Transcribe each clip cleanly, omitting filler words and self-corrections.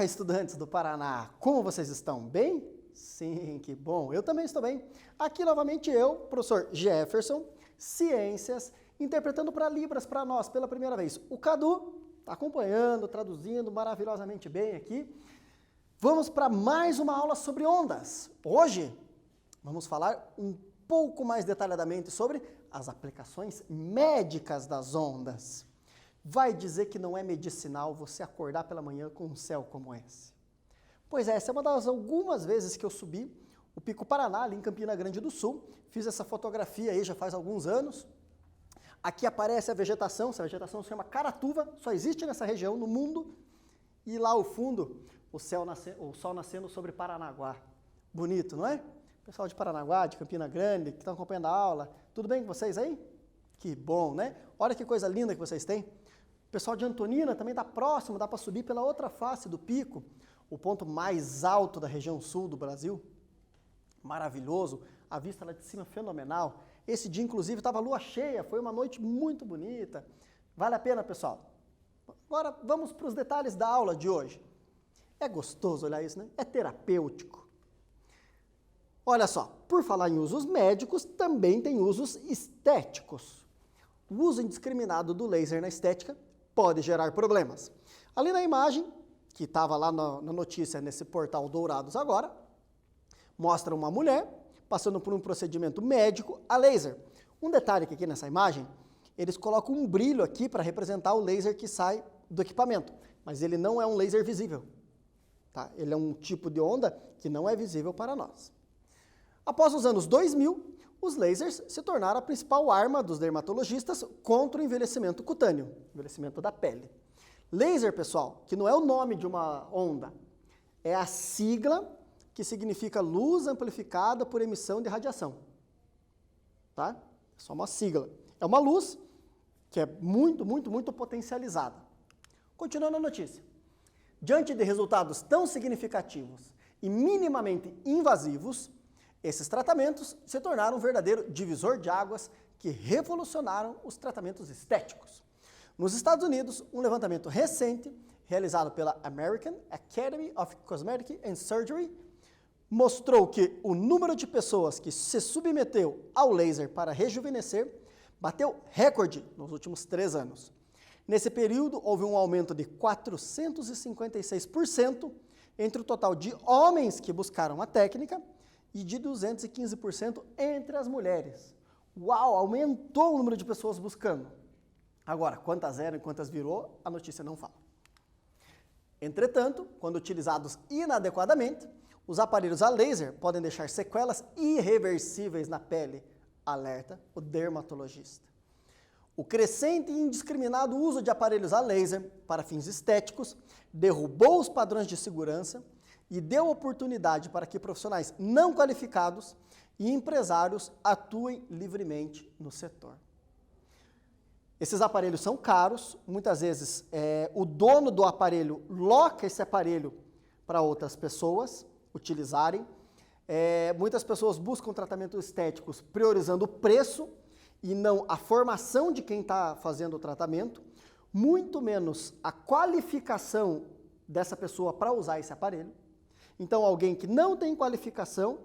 Olá, estudantes do Paraná, como vocês estão? Bem? Sim, que bom, eu também estou bem. Aqui novamente eu, professor Jefferson, Ciências, interpretando para Libras para nós pela primeira vez. O Cadu está acompanhando, traduzindo maravilhosamente bem aqui. Vamos para mais uma aula sobre ondas. Hoje vamos falar um pouco mais detalhadamente sobre as aplicações médicas das ondas. Vai dizer que não é medicinal você acordar pela manhã com um céu como esse? Pois é, essa é uma das algumas vezes que eu subi o Pico Paraná, ali em Campina Grande do Sul. Fiz essa fotografia aí já faz alguns anos. Aqui aparece a vegetação, essa vegetação se chama Caratuva, só existe nessa região no mundo. E lá ao fundo, o sol nascendo sobre Paranaguá. Bonito, não é? Pessoal de Paranaguá, de Campina Grande, que estão acompanhando a aula. Tudo bem com vocês aí? Que bom, né? Olha que coisa linda que vocês têm. O pessoal de Antonina também está próximo, dá para subir pela outra face do pico, o ponto mais alto da região sul do Brasil. Maravilhoso, a vista lá de cima fenomenal. Esse dia, inclusive, estava lua cheia, foi uma noite muito bonita. Vale a pena, pessoal. Agora, vamos para os detalhes da aula de hoje. É gostoso olhar isso, né? É terapêutico. Olha só, por falar em usos médicos, também tem usos estéticos. O uso indiscriminado do laser na estética pode gerar problemas. Ali na imagem, que estava lá na notícia nesse portal Dourados Agora, mostra uma mulher passando por um procedimento médico a laser. Um detalhe que aqui nessa imagem, eles colocam um brilho aqui para representar o laser que sai do equipamento, mas ele não é um laser visível. Tá? Ele é um tipo de onda que não é visível para nós. Após os anos 2000, os lasers se tornaram a principal arma dos dermatologistas contra o envelhecimento cutâneo, envelhecimento da pele. Laser, pessoal, que não é o nome de uma onda, é a sigla que significa luz amplificada por emissão de radiação. Tá? É só uma sigla. É uma luz que é muito potencializada. Continuando a notícia. Diante de resultados tão significativos e minimamente invasivos, esses tratamentos se tornaram um verdadeiro divisor de águas que revolucionaram os tratamentos estéticos. Nos Estados Unidos, um levantamento recente, realizado pela American Academy of Cosmetic and Surgery, mostrou que o número de pessoas que se submeteu ao laser para rejuvenescer bateu recorde nos últimos 3 anos. Nesse período, houve um aumento de 456% entre o total de homens que buscaram a técnica e de 215% entre as mulheres. Uau, aumentou o número de pessoas buscando. Agora, quantas eram e quantas virou, a notícia não fala. Entretanto, quando utilizados inadequadamente, os aparelhos a laser podem deixar sequelas irreversíveis na pele, alerta o dermatologista. O crescente e indiscriminado uso de aparelhos a laser para fins estéticos derrubou os padrões de segurança e deu oportunidade para que profissionais não qualificados e empresários atuem livremente no setor. Esses aparelhos são caros, muitas vezes o dono do aparelho loca esse aparelho para outras pessoas utilizarem. Muitas pessoas buscam tratamentos estéticos priorizando o preço e não a formação de quem está fazendo o tratamento, muito menos a qualificação dessa pessoa para usar esse aparelho. Então, alguém que não tem qualificação,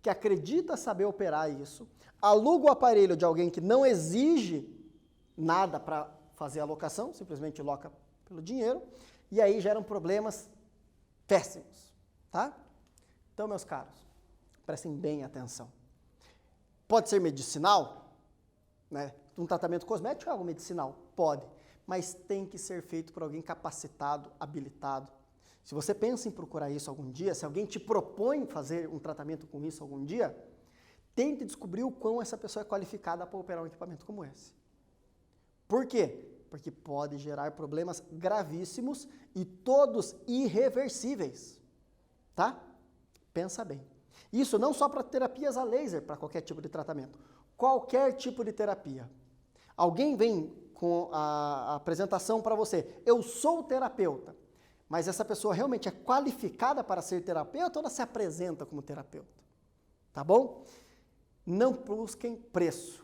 que acredita saber operar isso, aluga o aparelho de alguém que não exige nada para fazer a locação, simplesmente loca pelo dinheiro, e aí geram problemas péssimos, tá? Então, meus caros, prestem bem atenção. Pode ser medicinal, né? Um tratamento cosmético é algo medicinal? Pode, mas tem que ser feito por alguém capacitado, habilitado. Se você pensa em procurar isso algum dia, se alguém te propõe fazer um tratamento com isso algum dia, tente descobrir o quão essa pessoa é qualificada para operar um equipamento como esse. Por quê? Porque pode gerar problemas gravíssimos e todos irreversíveis, tá? Pensa bem. Isso não só para terapias a laser, para qualquer tipo de tratamento. Qualquer tipo de terapia. Alguém vem com a apresentação para você, eu sou terapeuta, mas essa pessoa realmente é qualificada para ser terapeuta ou ela se apresenta como terapeuta? Tá bom? Não busquem preço.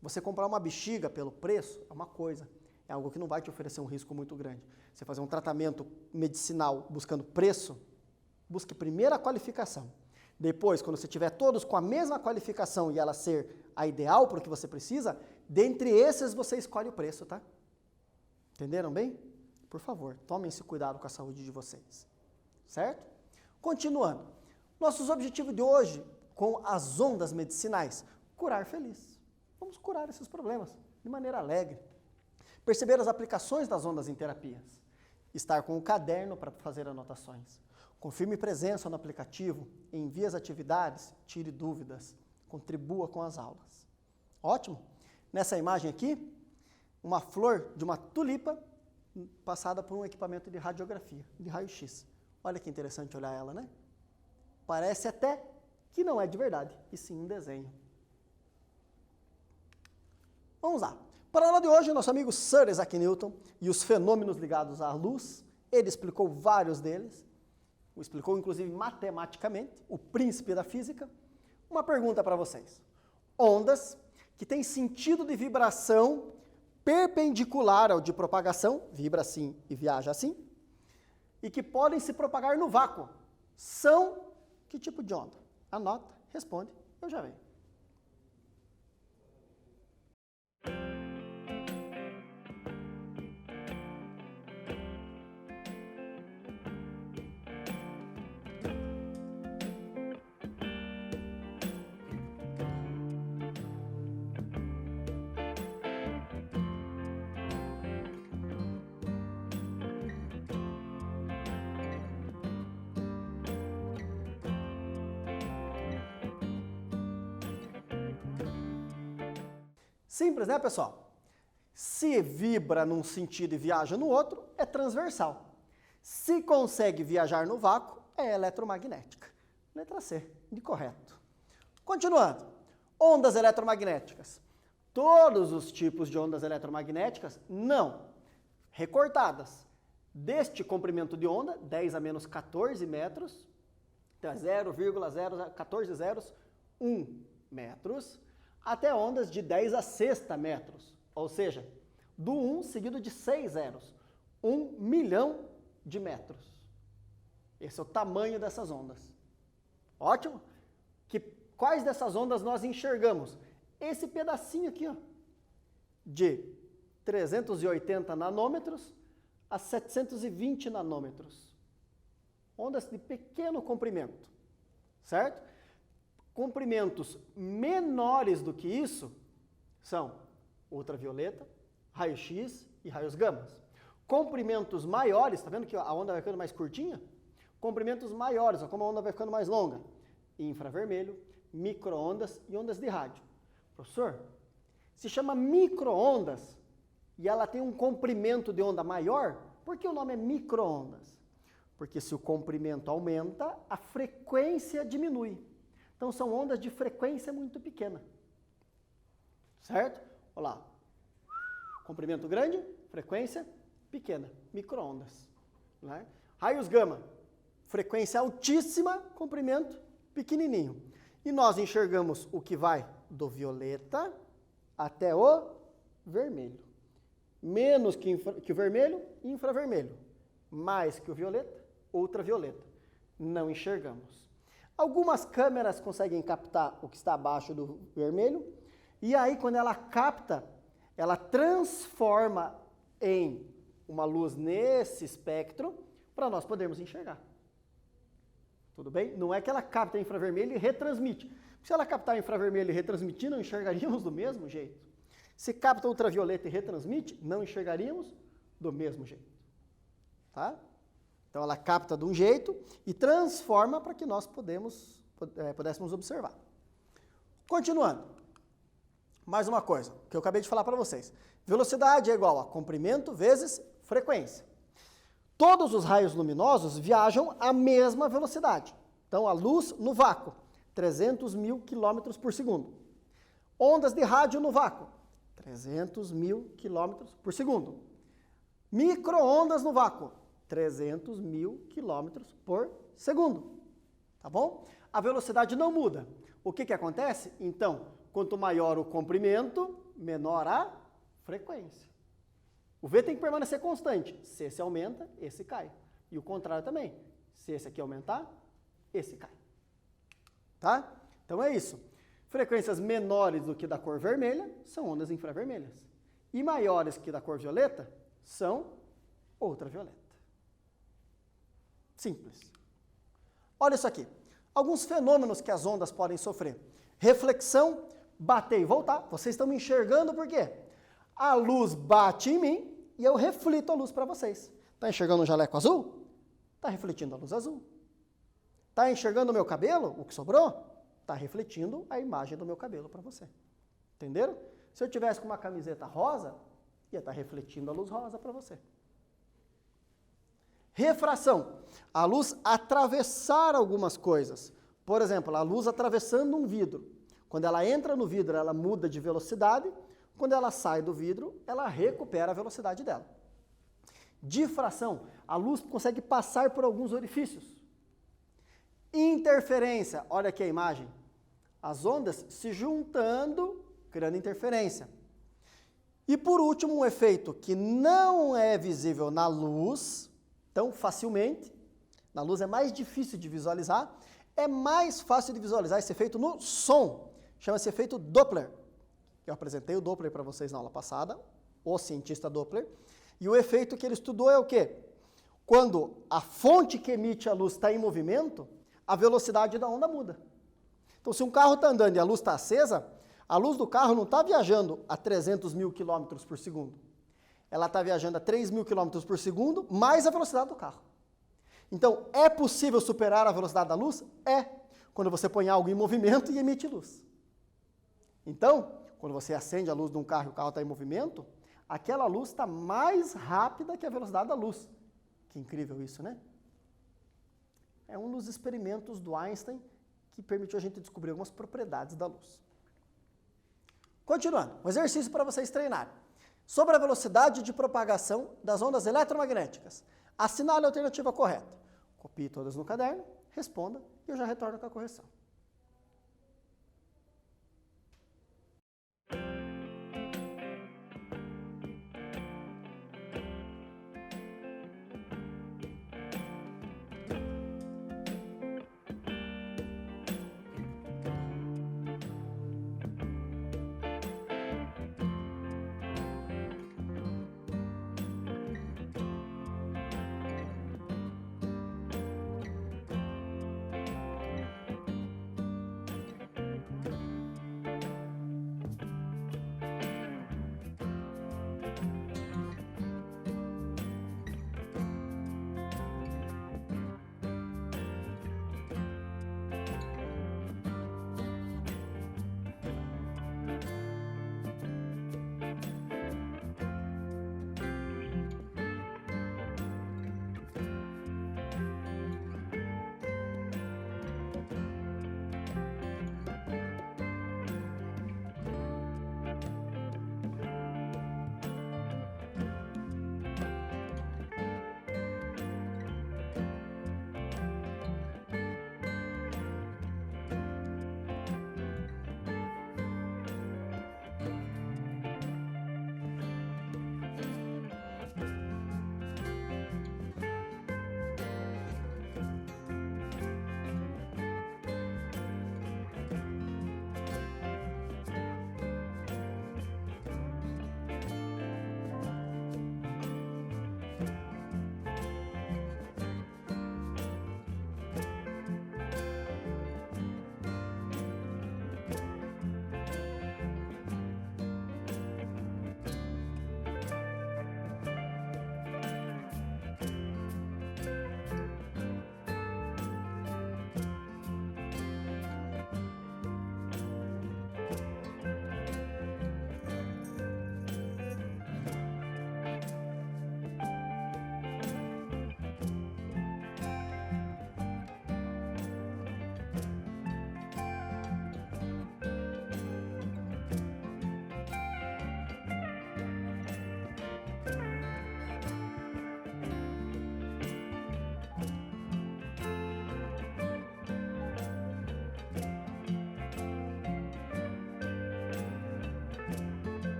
Você comprar uma bexiga pelo preço é uma coisa. é algo que não vai te oferecer um risco muito grande. Você fazer um tratamento medicinal buscando preço, busque primeiro a qualificação. Depois, quando você tiver todos com a mesma qualificação e ela ser a ideal para o que você precisa, dentre esses você escolhe o preço, tá? Entenderam bem? Por favor, tomem esse cuidado com a saúde de vocês. Certo? Continuando. Nossos objetivos de hoje com as ondas medicinais. Curar feliz. Vamos curar esses problemas de maneira alegre. Perceber as aplicações das ondas em terapias. Estar com o caderno para fazer anotações. Confirme presença no aplicativo, envie as atividades, tire dúvidas, contribua com as aulas. Ótimo? Nessa imagem aqui, uma flor de uma tulipa passada por um equipamento de radiografia, de raio-x. Olha que interessante olhar ela, né? Parece até que não é de verdade, e sim um desenho. Vamos lá. Para a aula de hoje, nosso amigo Sir Isaac Newton e os fenômenos ligados à luz, ele explicou vários deles, o explicou inclusive matematicamente, o príncipe da física. Uma pergunta para vocês. Ondas que têm sentido de vibração perpendicular ao de propagação, vibra assim e viaja assim, e que podem se propagar no vácuo, são que tipo de onda? Anota, responde, eu já venho. Simples, né, pessoal? Se vibra num sentido e viaja no outro, é transversal. Se consegue viajar no vácuo, é eletromagnética. Letra C, de correto. Continuando. Ondas eletromagnéticas. Todos os tipos de ondas eletromagnéticas, não. Recortadas. Deste comprimento de onda, 10 a menos 14 metros, então é 0,1401 metros, até ondas de 10 a sexta metros, ou seja, do 1 seguido de 6 zeros, 1 milhão de metros. Esse é o tamanho dessas ondas. Ótimo? Quais dessas ondas nós enxergamos? Esse pedacinho aqui, ó, de 380 nanômetros a 720 nanômetros. Ondas de pequeno comprimento, certo? Comprimentos menores do que isso são ultravioleta, raio-x e raios gamas. Comprimentos maiores, está vendo que a onda vai ficando mais curtinha? Comprimentos maiores, ó, como a onda vai ficando mais longa. Infravermelho, micro-ondas e ondas de rádio. Professor, se chama micro-ondas e ela tem um comprimento de onda maior, por que o nome é micro-ondas? Porque se o comprimento aumenta, a frequência diminui. Então, são ondas de frequência muito pequena. Certo? Olha lá. Comprimento grande, frequência pequena. Micro-ondas. Né? Raios gama. Frequência altíssima, comprimento pequenininho. E nós enxergamos o que vai do violeta até o vermelho. Menos que o vermelho, infravermelho. Mais que o violeta, ultravioleta. Não enxergamos. Algumas câmeras conseguem captar o que está abaixo do vermelho, e aí quando ela capta, ela transforma em uma luz nesse espectro para nós podermos enxergar. Tudo bem? Não é que ela capta infravermelho e retransmite. Se ela captar infravermelho e retransmitir, não enxergaríamos do mesmo jeito. Se capta ultravioleta e retransmite, não enxergaríamos do mesmo jeito. Tá? Então ela capta de um jeito e transforma para que nós pudéssemos observar. Continuando. Mais uma coisa que eu acabei de falar para vocês. Velocidade é igual a comprimento vezes frequência. Todos os raios luminosos viajam à mesma velocidade. Então a luz no vácuo, 300 mil quilômetros por segundo. Ondas de rádio no vácuo, 300 mil quilômetros por segundo. Micro-ondas no vácuo, 300 mil quilômetros por segundo, tá bom? A velocidade não muda. O que acontece? Então, quanto maior o comprimento, menor a frequência. O V tem que permanecer constante. Se esse aumenta, esse cai. E o contrário também. Se esse aqui aumentar, esse cai. Tá? Então é isso. Frequências menores do que da cor vermelha são ondas infravermelhas. E maiores que da cor violeta são ultravioleta. Simples. Olha isso aqui. Alguns fenômenos que as ondas podem sofrer. Reflexão, bater e voltar. Vocês estão me enxergando por quê? A luz bate em mim e eu reflito a luz para vocês. Está enxergando um jaleco azul? Está refletindo a luz azul. Está enxergando o meu cabelo, o que sobrou? Está refletindo a imagem do meu cabelo para você. Entenderam? Se eu tivesse com uma camiseta rosa, ia estar refletindo a luz rosa para você. Refração. A luz atravessar algumas coisas. Por exemplo, a luz atravessando um vidro. Quando ela entra no vidro, ela muda de velocidade. Quando ela sai do vidro, ela recupera a velocidade dela. Difração. A luz consegue passar por alguns orifícios. Interferência. Olha aqui a imagem. As ondas se juntando, criando interferência. E por último, um efeito que não é visível na luz tão facilmente. Na luz é mais difícil de visualizar. É mais fácil de visualizar esse efeito no som. Chama-se efeito Doppler. Eu apresentei o Doppler para vocês na aula passada, o cientista Doppler. E o efeito que ele estudou é o quê? Quando a fonte que emite a luz está em movimento, a velocidade da onda muda. Então, se um carro está andando e a luz está acesa, a luz do carro não está viajando a 300 mil quilômetros por segundo. Ela está viajando a 3 mil quilômetros por segundo, mais a velocidade do carro. Então, é possível superar a velocidade da luz? É, quando você põe algo em movimento e emite luz. Então, quando você acende a luz de um carro e o carro está em movimento, aquela luz está mais rápida que a velocidade da luz. Que incrível isso, né? É um dos experimentos do Einstein que permitiu a gente descobrir algumas propriedades da luz. Continuando, um exercício para vocês treinarem. Sobre a velocidade de propagação das ondas eletromagnéticas. Assinale a alternativa correta. Copie todas no caderno, responda e eu já retorno com a correção.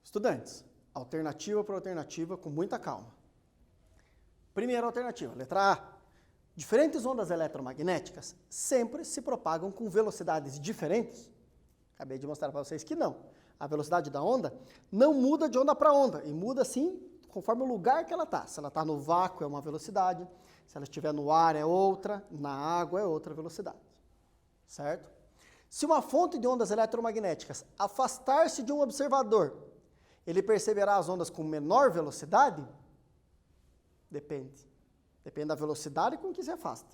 Estudantes, alternativa por alternativa, com muita calma. Primeira alternativa, letra A. Diferentes ondas eletromagnéticas sempre se propagam com velocidades diferentes. Acabei de mostrar para vocês que não. A velocidade da onda não muda de onda para onda, e muda sim conforme o lugar que ela está. Se ela está no vácuo é uma velocidade, se ela estiver no ar é outra, na água é outra velocidade. Certo? Se uma fonte de ondas eletromagnéticas afastar-se de um observador, ele perceberá as ondas com menor velocidade? Depende. Depende da velocidade com que se afasta,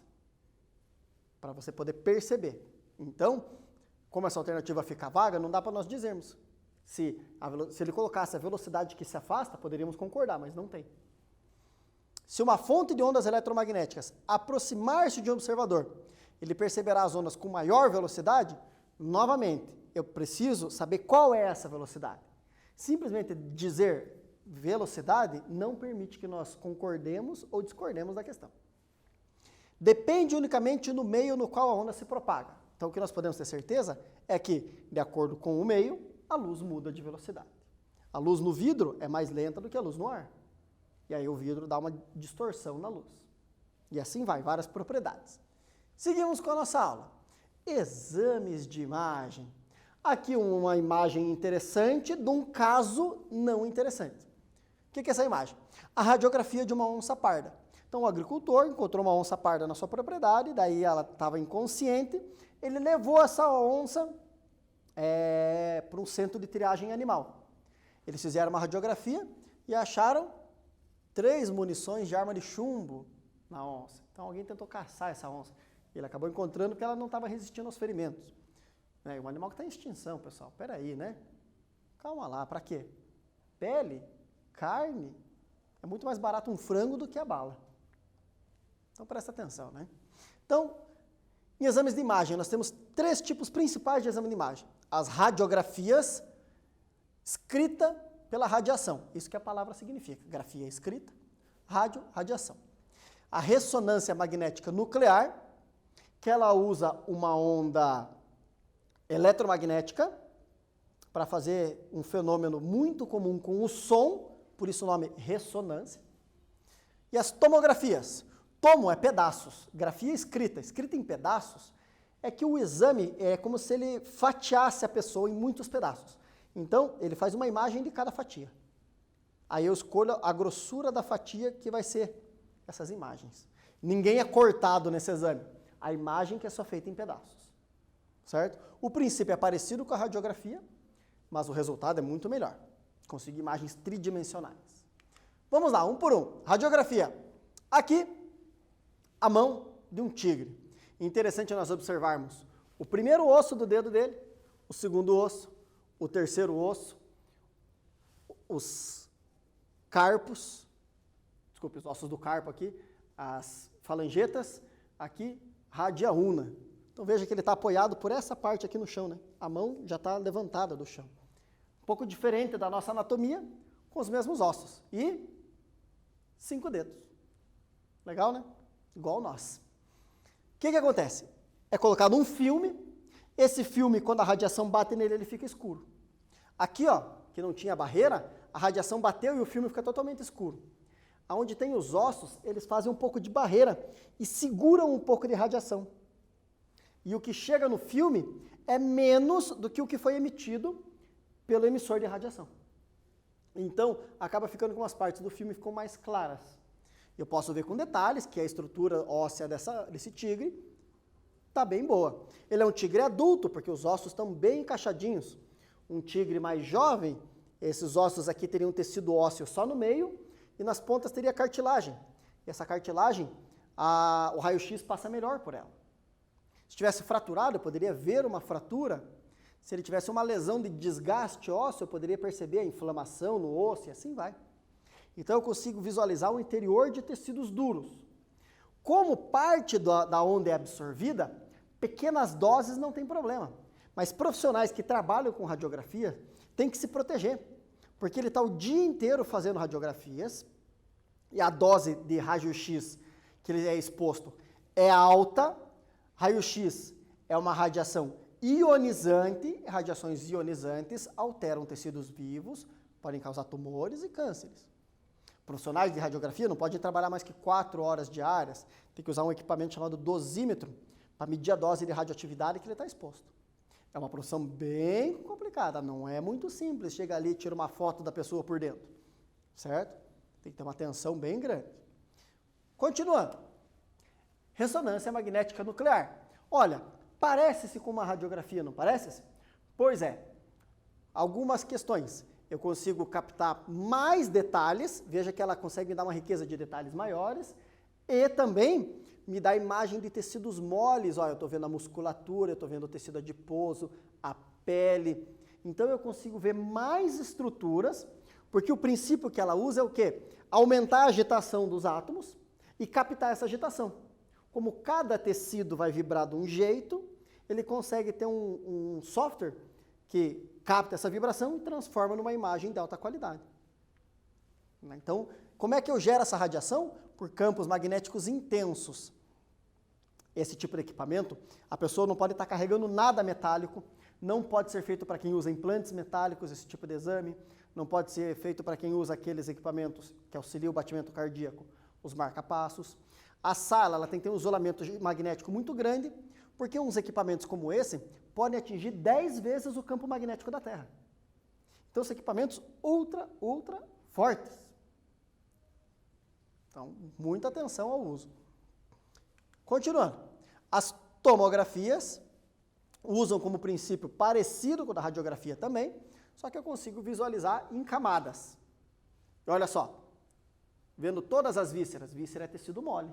para você poder perceber. Então, como essa alternativa fica vaga, não dá para nós dizermos. Se ele colocasse a velocidade que se afasta, poderíamos concordar, mas não tem. Se uma fonte de ondas eletromagnéticas aproximar-se de um observador, ele perceberá as ondas com maior velocidade? Novamente, eu preciso saber qual é essa velocidade. Simplesmente dizer velocidade não permite que nós concordemos ou discordemos da questão. Depende unicamente do meio no qual a onda se propaga. Então, o que nós podemos ter certeza é que, de acordo com o meio, a luz muda de velocidade. A luz no vidro é mais lenta do que a luz no ar. E aí o vidro dá uma distorção na luz. E assim vai, várias propriedades. Seguimos com a nossa aula. Exames de imagem. Aqui uma imagem interessante de um caso não interessante. O que é essa imagem? A radiografia de uma onça parda. Então o agricultor encontrou uma onça parda na sua propriedade, daí ela estava inconsciente, ele levou essa onça para um centro de triagem animal. Eles fizeram uma radiografia e acharam 3 munições de arma de chumbo na onça. Então alguém tentou caçar essa onça. Ele acabou encontrando porque ela não estava resistindo aos ferimentos. É um animal que está em extinção, pessoal. Peraí, né? Calma lá, para quê? Pele, carne, é muito mais barato um frango do que a bala. Então presta atenção, né? Então, em exames de imagem, nós temos 3 tipos principais de exame de imagem. As radiografias, escrita pela radiação. Isso que a palavra significa. Grafia escrita, rádio, radiação. A ressonância magnética nuclear, que ela usa uma onda eletromagnética para fazer um fenômeno muito comum com o som, por isso o nome ressonância. E as tomografias. Tomo é pedaços, grafia escrita em pedaços, é que o exame é como se ele fatiasse a pessoa em muitos pedaços. Então, ele faz uma imagem de cada fatia. Aí eu escolho a grossura da fatia que vai ser essas imagens. Ninguém é cortado nesse exame. A imagem que é só feita em pedaços. Certo? O princípio é parecido com a radiografia, mas o resultado é muito melhor. Consigo imagens tridimensionais. Vamos lá, um por um. Radiografia. Aqui, a mão de um tigre. Interessante nós observarmos o primeiro osso do dedo dele, o segundo osso, o terceiro osso, os carpos, desculpe, os ossos do carpo aqui, as falangetas, aqui, radia ulna. Então veja que ele está apoiado por essa parte aqui no chão, né? A mão já está levantada do chão. Um pouco diferente da nossa anatomia, com os mesmos ossos. E 5 dedos. Legal, né? Igual nós. O que acontece? É colocado um filme, esse filme, quando a radiação bate nele, ele fica escuro. Aqui, ó, que não tinha barreira, a radiação bateu e o filme fica totalmente escuro. Aonde tem os ossos, eles fazem um pouco de barreira e seguram um pouco de radiação. E o que chega no filme é menos do que o que foi emitido pelo emissor de radiação. Então, acaba ficando com as partes do filme ficam mais claras. Eu posso ver com detalhes que a estrutura óssea desse tigre está bem boa. Ele é um tigre adulto, porque os ossos estão bem encaixadinhos. Um tigre mais jovem, esses ossos aqui teriam tecido ósseo só no meio e nas pontas teria cartilagem. E essa cartilagem, o raio-x passa melhor por ela. Se tivesse fraturado, eu poderia ver uma fratura. Se ele tivesse uma lesão de desgaste ósseo, eu poderia perceber a inflamação no osso e assim vai. Então eu consigo visualizar o interior de tecidos duros. Como parte da onda é absorvida, pequenas doses não tem problema. Mas profissionais que trabalham com radiografia têm que se proteger, porque ele está o dia inteiro fazendo radiografias e a dose de raio-x que ele é exposto é alta. Raio-x é uma radiação ionizante, radiações ionizantes alteram tecidos vivos, podem causar tumores e cânceres. Profissionais de radiografia não podem trabalhar mais que 4 horas diárias, tem que usar um equipamento chamado dosímetro para medir a dose de radioatividade que ele está exposto. É uma profissão bem complicada, não é muito simples. Chega ali e tira uma foto da pessoa por dentro, certo? Tem que ter uma atenção bem grande. Continuando. Ressonância magnética nuclear. Olha, parece-se com uma radiografia, não parece-se? Pois é. Algumas questões. Eu consigo captar mais detalhes, veja que ela consegue me dar uma riqueza de detalhes maiores, e também me dá imagem de tecidos moles. Olha, eu estou vendo a musculatura, eu estou vendo o tecido adiposo, a pele. Então eu consigo ver mais estruturas, porque o princípio que ela usa é o quê? Aumentar a agitação dos átomos e captar essa agitação. Como cada tecido vai vibrar de um jeito, ele consegue ter um software que capta essa vibração e transforma numa imagem de alta qualidade. Então, como é que eu gero essa radiação? Por campos magnéticos intensos. Esse tipo de equipamento, a pessoa não pode estar carregando nada metálico, não pode ser feito para quem usa implantes metálicos, esse tipo de exame, não pode ser feito para quem usa aqueles equipamentos que auxiliam o batimento cardíaco, os marca-passos. A sala ela tem que ter um isolamento magnético muito grande, porque uns equipamentos como esse podem atingir 10 vezes o campo magnético da Terra. Então, são equipamentos ultra fortes. Então, muita atenção ao uso. Continuando. As tomografias usam como princípio parecido com o da radiografia também, só que eu consigo visualizar em camadas. E olha só, vendo todas as vísceras, víscera é tecido mole,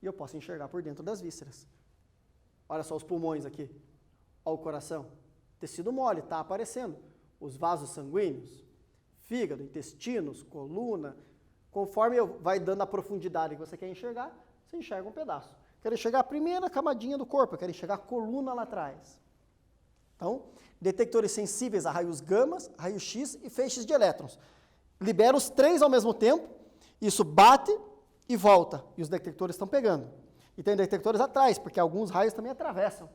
e eu posso enxergar por dentro das vísceras. Olha só os pulmões aqui, olha o coração, tecido mole, está aparecendo. Os vasos sanguíneos, fígado, intestinos, coluna, conforme vai dando a profundidade que você quer enxergar, você enxerga um pedaço. Quero enxergar a primeira camadinha do corpo, eu quero enxergar a coluna lá atrás. Então, detectores sensíveis a raios gamas, raio-x e feixes de elétrons. libera os 3 ao mesmo tempo, isso bate e volta, e os detectores estão pegando. E tem detectores atrás, porque alguns raios também atravessam.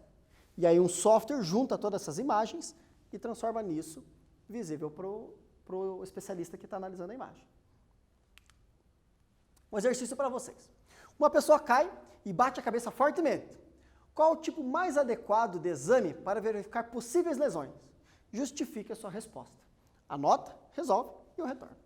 E aí um software junta todas essas imagens e transforma nisso visível para o especialista que está analisando a imagem. Um exercício para vocês. Uma pessoa cai e bate a cabeça fortemente. Qual o tipo mais adequado de exame para verificar possíveis lesões? Justifique a sua resposta. Anota, resolve e eu retorno.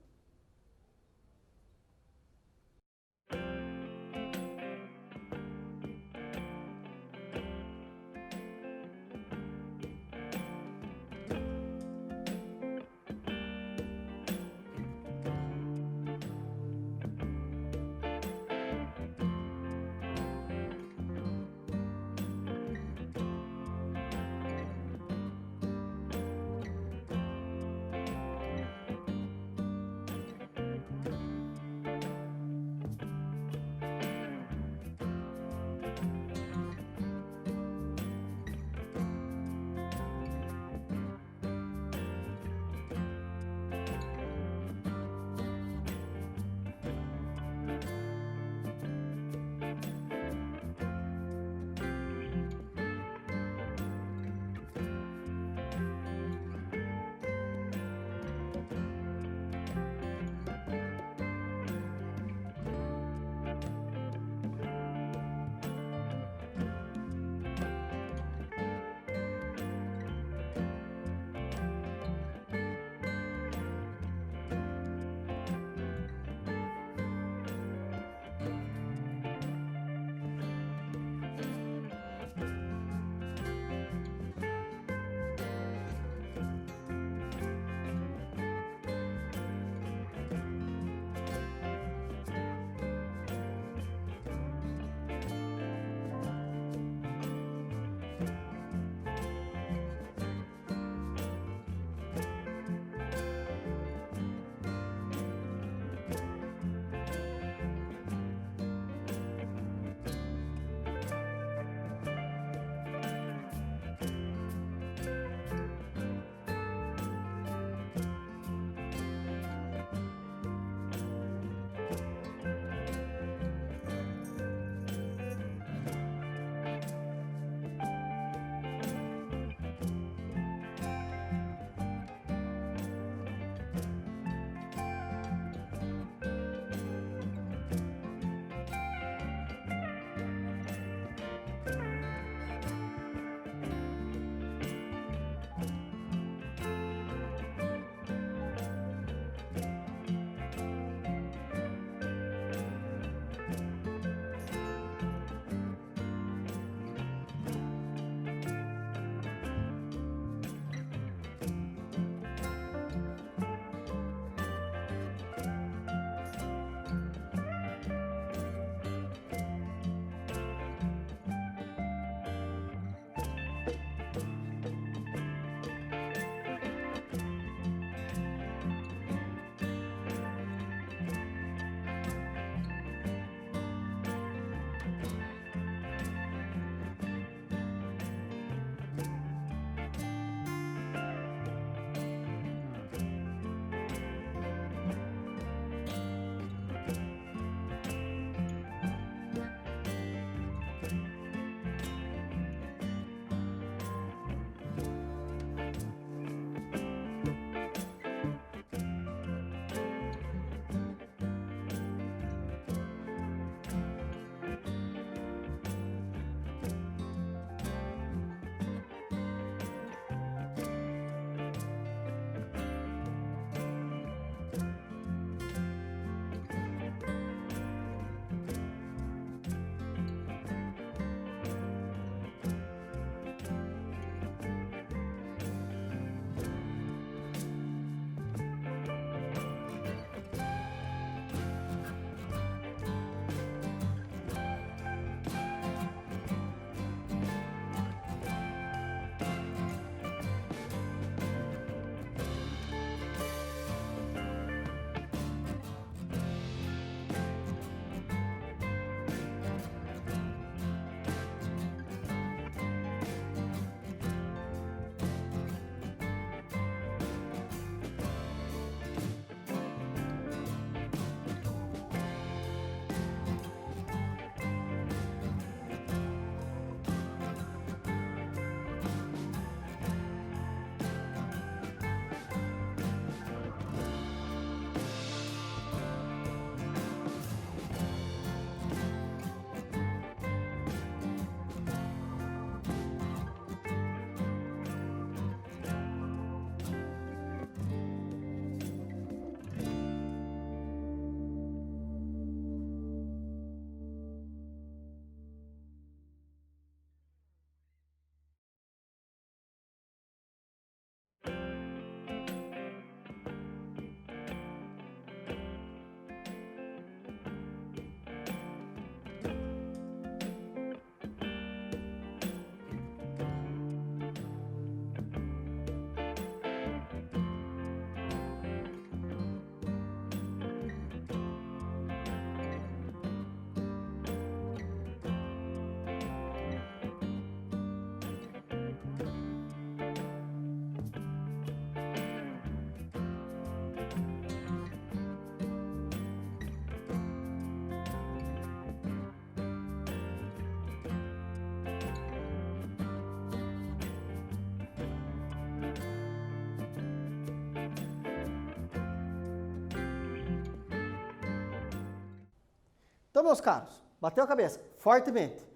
Então, meus caros, bateu a cabeça fortemente.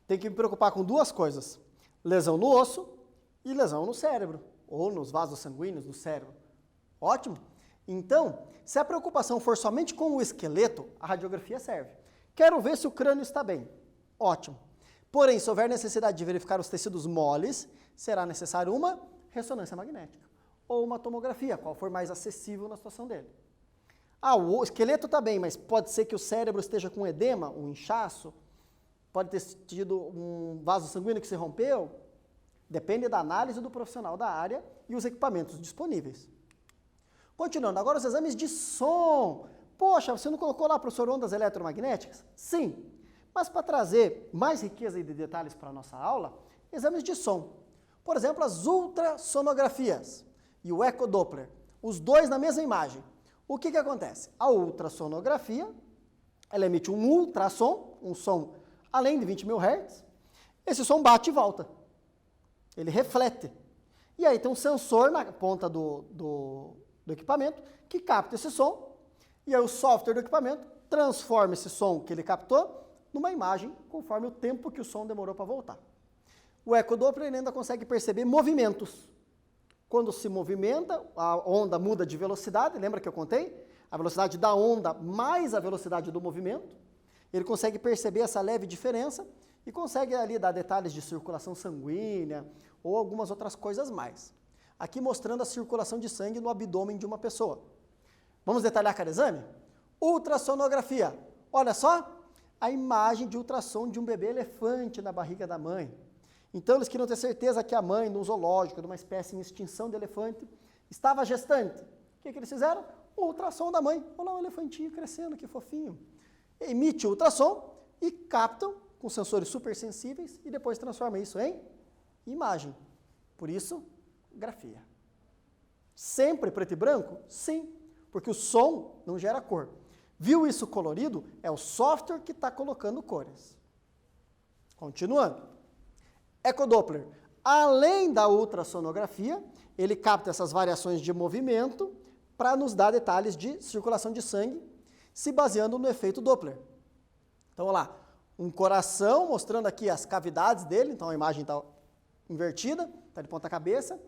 Tem que me preocupar com duas coisas: lesão no osso e lesão no cérebro, ou nos vasos sanguíneos do cérebro. Ótimo? Então, se a preocupação for somente com o esqueleto, a radiografia serve. Quero ver se o crânio está bem. Ótimo. Porém, se houver necessidade de verificar os tecidos moles, será necessário uma ressonância magnética ou uma tomografia, qual for mais acessível na situação dele. Ah, o esqueleto está bem, mas pode ser que o cérebro esteja com edema, um inchaço, pode ter tido um vaso sanguíneo que se rompeu. Depende da análise do profissional da área e os equipamentos disponíveis. Continuando, agora os exames de som. Poxa, você não colocou lá, professor, ondas eletromagnéticas? Sim, mas para trazer mais riqueza e de detalhes para a nossa aula, exames de som. Por exemplo, as ultrassonografias e o ecodoppler, os dois na mesma imagem. O que acontece? A ultrassonografia, ela emite um ultrassom, um som além de 20 mil Hz. Esse som bate e volta. Ele reflete. E aí tem um sensor na ponta do equipamento que capta esse som. E aí o software do equipamento transforma esse som que ele captou numa imagem conforme o tempo que o som demorou para voltar. O ecodoppler ainda consegue perceber movimentos. Quando se movimenta, a onda muda de velocidade, lembra que eu contei? A velocidade da onda mais a velocidade do movimento. Ele consegue perceber essa leve diferença e consegue ali dar detalhes de circulação sanguínea ou algumas outras coisas mais. Aqui mostrando a circulação de sangue no abdômen de uma pessoa. Vamos detalhar cada exame? Ultrassonografia. Olha só a imagem de ultrassom de um bebê elefante na barriga da mãe. Então eles queriam ter certeza que a mãe, num zoológico, numa espécie em extinção de elefante, estava gestante. O que eles fizeram? O ultrassom da mãe. Olha lá o elefantinho crescendo, que fofinho. Emite o ultrassom e captam com sensores super sensíveis e depois transforma isso em imagem. Por isso, grafia. Sempre preto e branco? Sim, porque o som não gera cor. Viu isso colorido? É o software que está colocando cores. Continuando. Ecodoppler. Além da ultrassonografia, ele capta essas variações de movimento para nos dar detalhes de circulação de sangue, se baseando no efeito Doppler. Então, olha lá, um coração mostrando aqui as cavidades dele, então a imagem está invertida, está de ponta cabeça,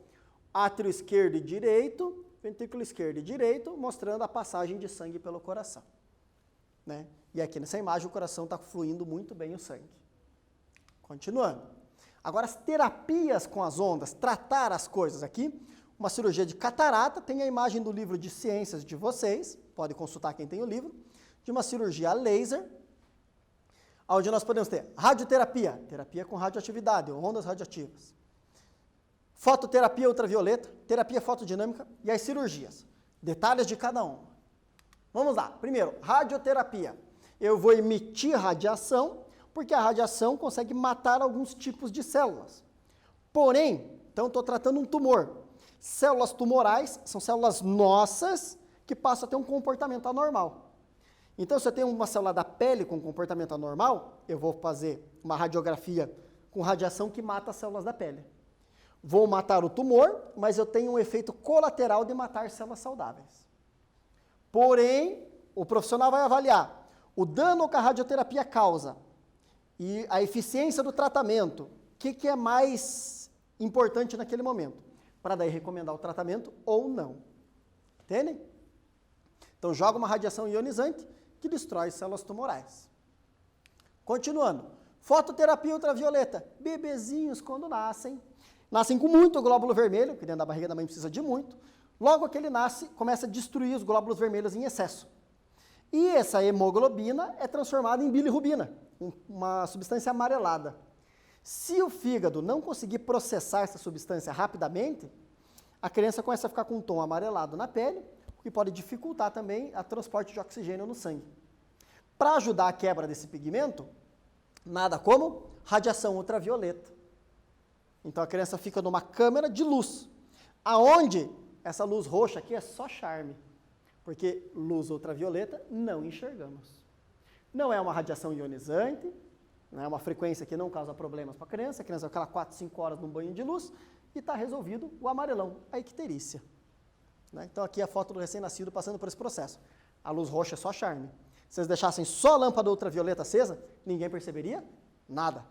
átrio esquerdo e direito, ventrículo esquerdo e direito, mostrando a passagem de sangue pelo coração. Né? E aqui nessa imagem o coração está fluindo muito bem o sangue. Continuando. Agora as terapias com as ondas, tratar as coisas aqui, uma cirurgia de catarata, tem a imagem do livro de ciências de vocês, pode consultar quem tem o livro, de uma cirurgia laser, onde nós podemos ter radioterapia, terapia com radioatividade, ondas radioativas, fototerapia ultravioleta, terapia fotodinâmica e as cirurgias. Detalhes de cada uma. Vamos lá. Primeiro, radioterapia. Eu vou emitir radiação, porque a radiação consegue matar alguns tipos de células. Porém, então estou tratando um tumor. Células tumorais são células nossas que passam a ter um comportamento anormal. Então, se eu tenho uma célula da pele com comportamento anormal, eu vou fazer uma radiografia com radiação que mata as células da pele. Vou matar o tumor, mas eu tenho um efeito colateral de matar células saudáveis. Porém, o profissional vai avaliar o dano que a radioterapia causa e a eficiência do tratamento. O que é mais importante naquele momento? Para daí recomendar o tratamento ou não. Entendem? Então, joga uma radiação ionizante que destrói células tumorais. Continuando. Fototerapia ultravioleta. Bebezinhos, quando nascem com muito glóbulo vermelho, que dentro da barriga da mãe precisa de muito. Logo que ele nasce, começa a destruir os glóbulos vermelhos em excesso. E essa hemoglobina é transformada em bilirrubina, uma substância amarelada. Se o fígado não conseguir processar essa substância rapidamente, a criança começa a ficar com um tom amarelado na pele, o que pode dificultar também o transporte de oxigênio no sangue. Para ajudar a quebra desse pigmento, nada como radiação ultravioleta. Então a criança fica numa câmera de luz, aonde essa luz roxa aqui é só charme, porque luz ultravioleta não enxergamos. Não é uma radiação ionizante, não é uma frequência que não causa problemas para a criança vai ficar 4, 5 horas num banho de luz e está resolvido o amarelão, a icterícia. Né? Então aqui a foto do recém-nascido passando por esse processo. A luz roxa é só charme. vocês deixassem só a lâmpada ultravioleta acesa, ninguém perceberia nada.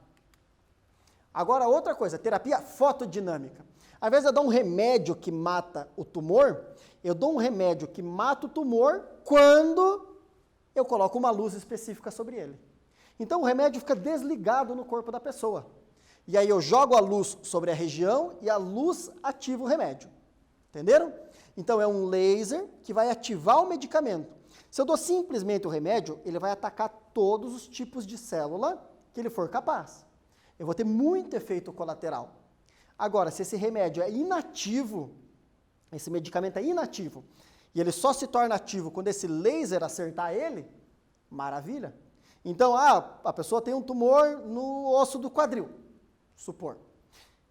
Agora, outra coisa, terapia fotodinâmica. Ao invés de eu dar um remédio que mata o tumor, eu dou um remédio que mata o tumor quando eu coloco uma luz específica sobre ele. Então, o remédio fica desligado no corpo da pessoa. E aí eu jogo a luz sobre a região e a luz ativa o remédio. Entenderam? Então, é um laser que vai ativar o medicamento. Se eu dou simplesmente o remédio, ele vai atacar todos os tipos de célula que ele for capaz. Eu vou ter muito efeito colateral. Agora, se esse remédio é inativo, esse medicamento é inativo, e ele só se torna ativo quando esse laser acertar ele, maravilha. Então, a pessoa tem um tumor no osso do quadril, supor.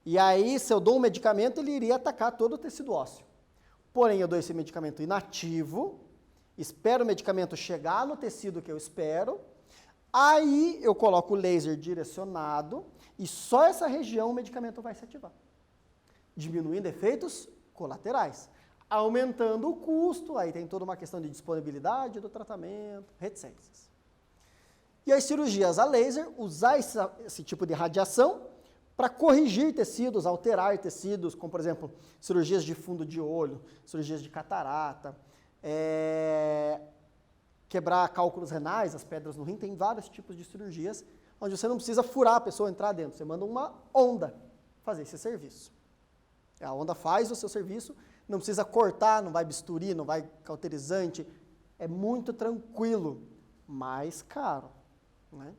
E aí, se eu dou um medicamento, ele iria atacar todo o tecido ósseo. Porém, eu dou esse medicamento inativo, espero o medicamento chegar no tecido que eu espero, aí eu coloco o laser direcionado e só essa região o medicamento vai se ativar, diminuindo efeitos colaterais, aumentando o custo, aí tem toda uma questão de disponibilidade do tratamento, reticências. E as cirurgias a laser, usar esse tipo de radiação para corrigir tecidos, alterar tecidos, como por exemplo, cirurgias de fundo de olho, cirurgias de catarata, quebrar cálculos renais, as pedras no rim, tem vários tipos de cirurgias, onde você não precisa furar a pessoa, entrar dentro, você manda uma onda fazer esse serviço. A onda faz o seu serviço, não precisa cortar, não vai bisturi, não vai cauterizante, é muito tranquilo, mais caro, né?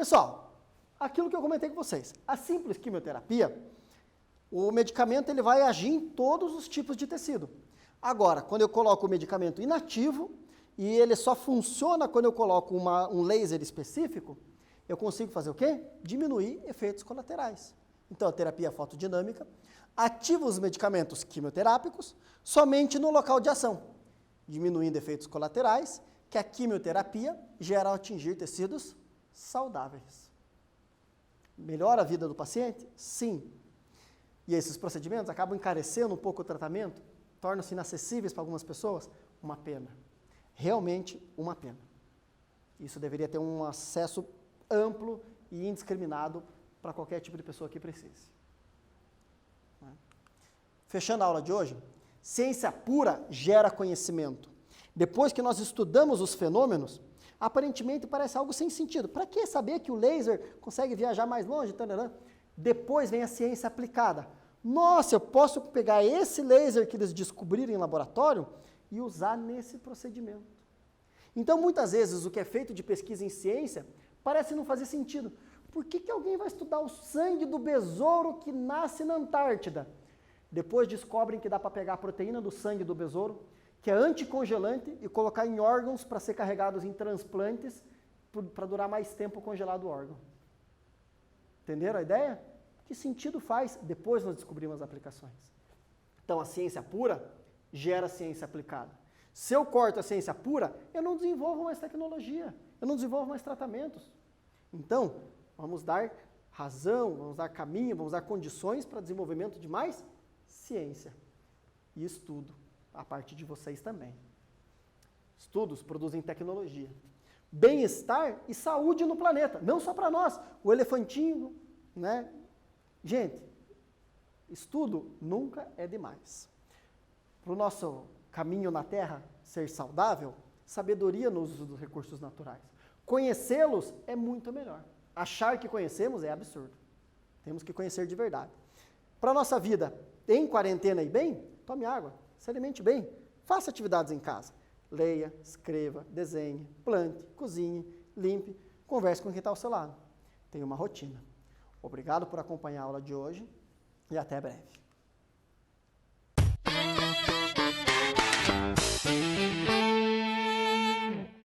Pessoal, aquilo que eu comentei com vocês, a simples quimioterapia, o medicamento ele vai agir em todos os tipos de tecido. Agora, quando eu coloco o medicamento inativo, e ele só funciona quando eu coloco um laser específico, eu consigo fazer o quê? Diminuir efeitos colaterais. Então, a terapia fotodinâmica ativa os medicamentos quimioterápicos somente no local de ação, diminuindo efeitos colaterais que a quimioterapia gera ao atingir tecidos saudáveis. Melhora a vida do paciente? Sim. E esses procedimentos acabam encarecendo um pouco o tratamento, tornam-se inacessíveis para algumas pessoas? Uma pena. Realmente uma pena. Isso deveria ter um acesso amplo e indiscriminado para qualquer tipo de pessoa que precise. Fechando a aula de hoje, ciência pura gera conhecimento. Depois que nós estudamos os fenômenos, aparentemente parece algo sem sentido. Para que saber que o laser consegue viajar mais longe? Tarará? Depois vem a ciência aplicada. Nossa, eu posso pegar esse laser que eles descobriram em laboratório e usar nesse procedimento. Então, muitas vezes, o que é feito de pesquisa em ciência parece não fazer sentido. Por que alguém vai estudar o sangue do besouro que nasce na Antártida? Depois descobrem que dá para pegar a proteína do sangue do besouro, que é anticongelante, e colocar em órgãos para ser carregados em transplantes, para durar mais tempo congelado o órgão. Entenderam a ideia? Que sentido faz? Depois nós descobrimos as aplicações. Então, a ciência pura gera ciência aplicada. Se eu corto a ciência pura, eu não desenvolvo mais tecnologia, eu não desenvolvo mais tratamentos. Então, vamos dar razão, vamos dar caminho, vamos dar condições para desenvolvimento de mais ciência e estudo, a partir de vocês também. Estudos produzem tecnologia. Bem-estar e saúde no planeta, não só para nós, o elefantinho, né? Gente, estudo nunca é demais. Para o nosso caminho na Terra ser saudável, sabedoria no uso dos recursos naturais. Conhecê-los é muito melhor. Achar que conhecemos é absurdo. Temos que conhecer de verdade. Para a nossa vida em quarentena e bem, tome água, se alimente bem, faça atividades em casa. Leia, escreva, desenhe, plante, cozinhe, limpe, converse com quem está ao seu lado. Tenha uma rotina. Obrigado por acompanhar a aula de hoje e até breve.